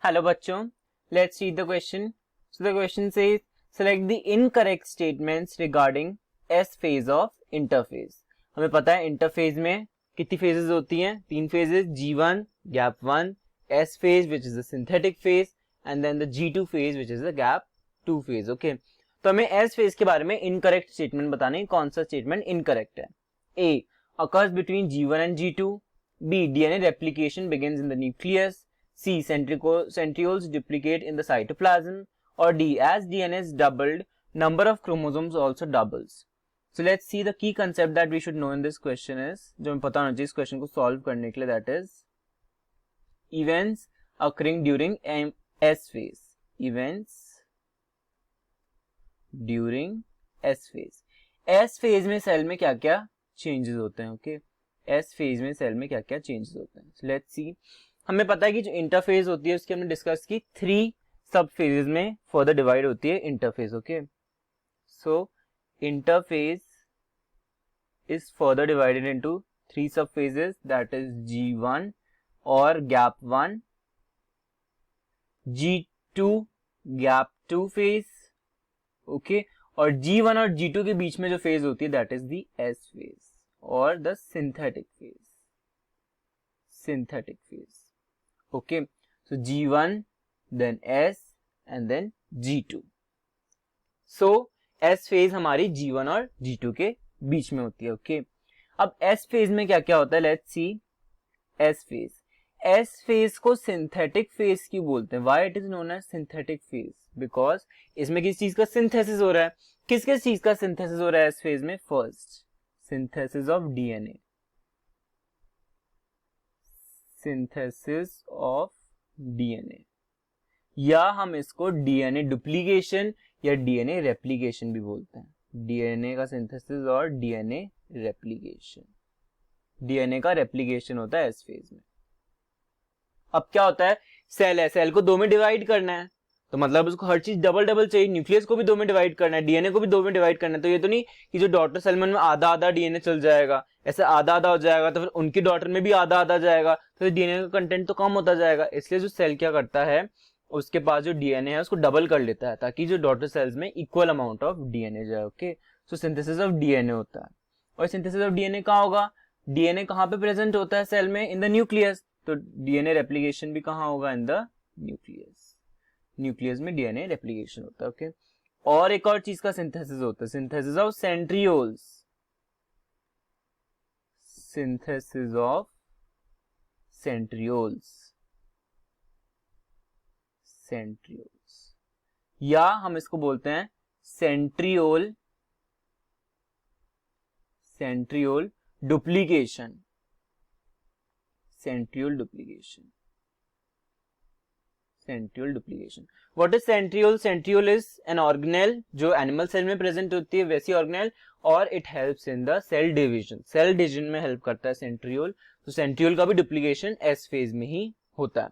Hello बच्चों, let's read the question. So the question says select the incorrect statements regarding S phase of interphase. हमें पता है interphase में कितनी phases होती हैं, 3 phases, G1 gap 1, S phase which is the synthetic phase and then the G2 phase which is the gap 2 phase. Okay, तो हमें S phase के बारे में इनकरेक्ट स्टेटमेंट बताने, कौन सा स्टेटमेंट इनकरेक्ट है. A occurs between G1 and G2. B DNA replication begins in the nucleus. C. Centrioles duplicate in the cytoplasm. Or D. As DNA is doubled, number of chromosomes also doubles. So let's see the key concept that we should know in this question is, जो हमें पता होना चाहिए इस question को solve करने के लिए, that is events occurring during S phase. Events during S phase. S phase में सेल में क्या क्या चेंजेस होते हैं. ओके, S फेज में सेल में क्या क्या चेंजेस होते हैं. So let's see. हमें पता है कि जो इंटरफेज होती है उसकी हमने डिस्कस की 3 सब फेजेस में फर्दर डिवाइड होती है interphase. Okay, so interphase is further divided into 3 सब फेजेस, दैट इज G1 और gap 1, G2 gap 2 phase. Okay, और G1 और G2 के बीच में जो फेज होती है that is the S phase और the synthetic phase. Synthetic phase. Okay, so G1 then S and then G2. So S phase हमारी G1 और G2 के बीच में होती है. ओके, अब S फेज में क्या क्या होता है, let's see. S phase, S phase को सिंथेटिक फेज क्यों बोलते हैं? Why it is known as synthetic phase? Because इसमें किस चीज का सिंथेसिस हो रहा है. किस किस चीज का सिंथेसिस हो रहा है S फेज में? First, synthesis of DNA. Synthesis of DNA, या हम इसको DNA डुप्लीकेशन या DNA रेप्लिकेशन भी बोलते हैं. DNA का सिंथेसिस और DNA रेप्लिकेशन. DNA का रेप्लिकेशन होता है S फेज में. अब क्या होता है, सेल है, सेल को 2 में डिवाइड करना है, तो मतलब उसको हर चीज डबल डबल चाहिए. न्यूक्लियस को भी 2 में डिवाइड करना है, डीएनए को भी 2 में डिवाइड करना है. तो ये तो नहीं कि जो डॉटर सेल में आधा आधा डीएनए चल जाएगा, ऐसे आधा आधा हो जाएगा तो फिर उनकी डॉटर में भी आधा आधा जाएगा, तो डीएनए का कंटेंट तो कम होता जाएगा. इसलिए जो सेल क्या करता है, उसके पास जो डीएनए है उसको डबल कर लेता है ताकि जो डॉटर सेल्स में इक्वल अमाउंट ऑफ डीएनए जाए. Okay, so synthesis of DNA होता है. और सिंथेसिस ऑफ डीएनए कहाँ होगा? डीएनए कहाँ पे प्रेजेंट होता है सेल में? In the nucleus. तो डीएनए रेप्लिकेशन भी कहाँ होगा? In the nucleus. न्यूक्लियस में डीएनए रेप्लिकेशन होता है. ओके, और एक और चीज का सिंथेसिस होता है, synthesis of centrioles. Synthesis of centrioles. Centrioles, या हम इसको बोलते हैं centriole. Centriole duplication. Centriole duplication. Centriole duplication. What is centriole? Centriole is an organelle जो एनिमल सेल में प्रेजेंट होती है, वैसी ऑर्गेनेल, और it helps in the cell division. Cell division में हेल्प करता है सेंट्रियोल. तो सेंट्रियोल का भी डुप्लीकेशन एस फेज में ही होता है.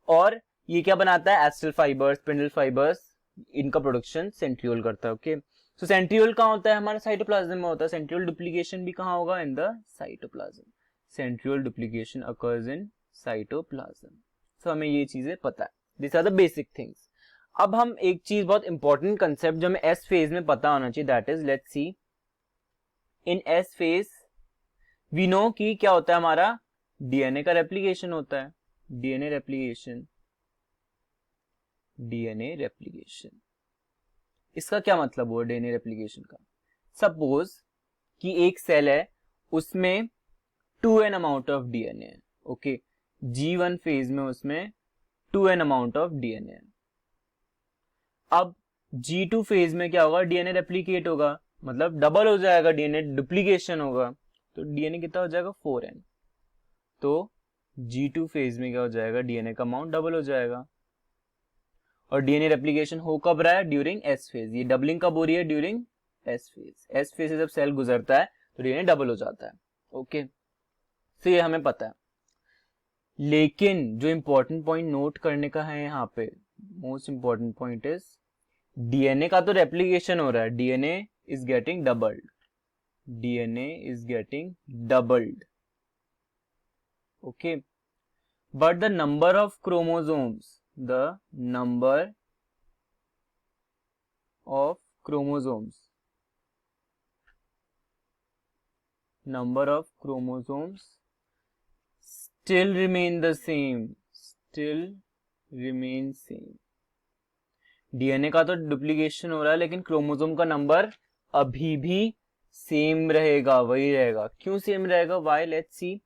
और ये क्या बनाता है? एस्टल फाइबर्स, स्पिंडल फाइबर्स, इनका प्रोडक्शन सेंट्रियोल करता है. ओके, सो सेंट्रियोल कहाँ होता है? हमारा साइटोप्लाज्म में होता है. सेंट्रियोल डुप्लीकेशन भी कहाँ होगा? In the cytoplasm. Centriole duplication occurs in cytoplasm. So हमें ये चीजें पता है. This are the basic things. अब हम एक चीज, बहुत इंपॉर्टेंट कंसेप्ट जो हमें एस फेज में पता होना चाहिए, that is, let's see. In S phase we know कि क्या होता है हमारा? डीएनए का रेप्लिकेशन होता है. DNA replication. डीएनए रेप्लिकेशन, इसका क्या मतलब हुआ डीएनए रेप्लिकेशन का? सपोज कि एक सेल है, उसमें 2n अमाउंट ऑफ डीएनए है. ओके, G1 फेज में उसमें 2n अमाउंट ऑफ डीएनए है. अब G2 फेज में क्या होगा? डीएनए रेप्लिकेट होगा, मतलब डबल हो जाएगा, डीएनए डुप्लीकेशन होगा. तो डीएनए कितना हो जाएगा? 4n. तो G2 फेज में क्या हो जाएगा? डीएनए का अमाउंट डबल हो जाएगा. और डीएनए रेप्लिकेशन हो कब रहा है? During S phase. ये डबलिंग कब हो रही है? During S phase. S phase से जब सेल गुजरता है तो डीएनए डबल हो जाता है. ओके, तो ये हमें पता है. लेकिन जो इंपॉर्टेंट पॉइंट नोट करने का है यहाँ पे, most important point is, DNA का तो रेप्लिकेशन हो रहा है, DNA is getting doubled. DNA is getting doubled. Okay, but the number of chromosomes the number of chromosomes. Number of chromosomes still remain the same. Still remain same. DNA का तो duplication हो रहा है, लेकिन chromosome का number अभी भी same रहेगा, वही रहेगा. क्यों सेम रहेगा? वाई? Let's see.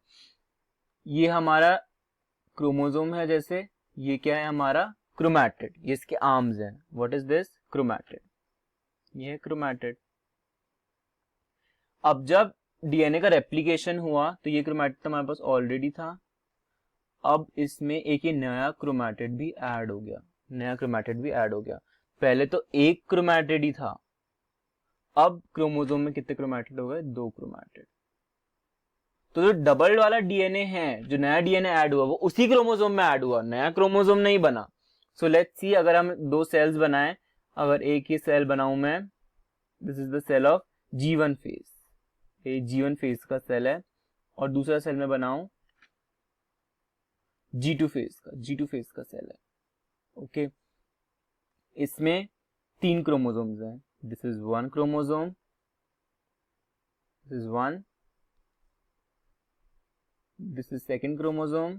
ये हमारा क्रोमोसोम है, जैसे ये क्या है हमारा क्रोमैटिड, ये इसके आर्म्स हैं. What is this? क्रोमैटिड. ये है क्रोमैटिड. अब जब डीएनए का रेप्लिकेशन हुआ तो ये क्रोमैटिड तो हमारे पास ऑलरेडी था. अब इसमें एक ये नया क्रोमैटिड भी ऐड हो गया. नया क्रोमैटिड भी ऐड हो गया. पहले तो एक क्रोमैटिड ही था. अब क्रोमोसोम में कितने क्रोमैटिड हो गए? 2 क्रोमैटिड. तो जो डबल वाला डीएनए है, जो नया डीएनए ऐड हुआ, वो उसी क्रोमोसोम में ऐड हुआ, नया क्रोमोसोम नहीं बना. सो लेट्स सी, अगर हम 2 सेल्स बनाएं, अगर एक ही सेल बनाऊं मैं, this is the cell of G1 phase, ये G1 फेज का सेल है, और दूसरा सेल में बनाऊं G2 फेज का सेल है. ओके, इसमें 3 क्रोमोसोम्स हैं. This is 1 chromosome, this is 1, this is second chromosome,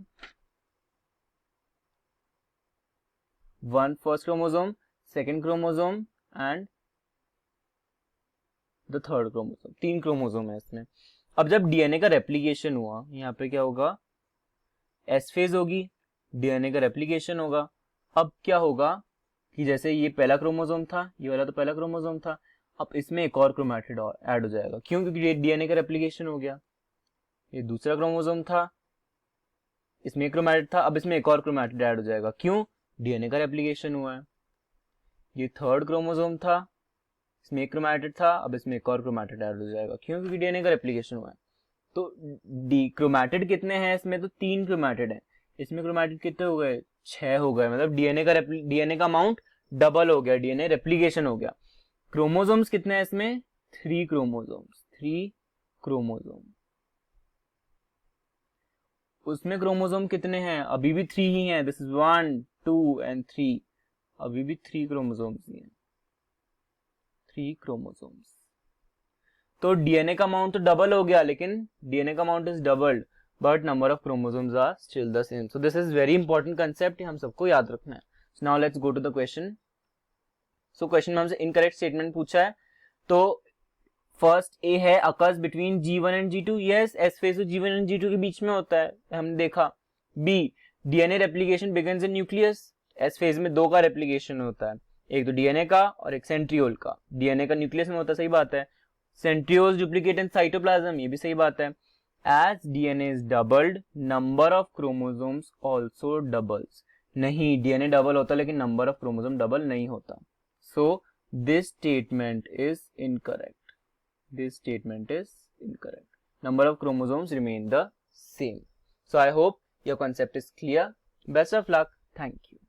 1 first chromosome, second chromosome and the third chromosome. 3 chromosome है इसमें. अब जब डीएनए का रेप्लिकेशन हुआ, यहाँ पे क्या होगा? एस फेज होगी, डीएनए का रेप्लिकेशन होगा. अब क्या होगा कि जैसे ये पहला क्रोमोसोम था, ये वाला तो पहला क्रोमोसोम था, अब इसमें एक और क्रोमैटिड ऐड हो जाएगा. क्यों? क्योंकि डीएनए का रेप्लिकेशन हो गया. ये दूसरा क्रोमोसोम था, इसमें एक क्रोमैटिड था, अब इसमें एक और क्रोमैटिड ऐड हो जाएगा. क्यों? डीएनए का रेप्लिकेशन हुआ है. ये थर्ड क्रोमोसोम था, इसमें एक क्रोमैटिड था, अब इसमें एक और क्रोमैटिड ऐड हो जाएगा. क्यों? क्योंकि डीएनए का रेप्लिकेशन हुआ है. तो क्रोमैटिड कितने हैं इसमें? तो 3 क्रोमैटिड हैं. इसमें क्रोमैटिड कितने हो गए? 6 हो गए. मतलब डीएनए का अमाउंट डबल हो गया, डीएनए रेप्लिकेशन हो गया. क्रोमोसोम्स कितने हैं इसमें? 3 क्रोमोसोम्स. 3 क्रोमोसोम. उसमें क्रोमोसोम कितने हैं? अभी भी 3 ही हैं. This is 1, 2 and 3. अभी भी 3 क्रोमोसोम्स ही हैं. 3 क्रोमोसोम्स. तो डीएनए का अमाउंट तो डबल हो गया, लेकिन डीएनए का amount is doubled, but number of chromosomes are still the same. So this is very important concept, हम सबको याद रखना है. So now let's go to the question. So question में हमसे इनकरेक्ट स्टेटमेंट पूछा है. तो फर्स्ट ए है occurs between G1 and G2. Yes, S phase तो G1 एंड G2 के बीच में होता है, हमने देखा. B, DNA replication begins in nucleus. S phase में 2 का रेप्लिकेशन होता है, एक तो डीएनए का और एक सेंट्रियोल का. डीएनए का न्यूक्लियस में होता है, सही बात है. सेंट्रियोल्स डुप्लीकेट इन साइटोप्लाज्म, ये भी सही बात है. As DNA is doubled, number of chromosomes also doubles. नहीं, डीएनए डबल होता है लेकिन नंबर ऑफ क्रोमोसोम डबल नहीं होता. So this statement is incorrect. This statement is incorrect. Number of chromosomes remain the same. So I hope your concept is clear. Best of luck. Thank you.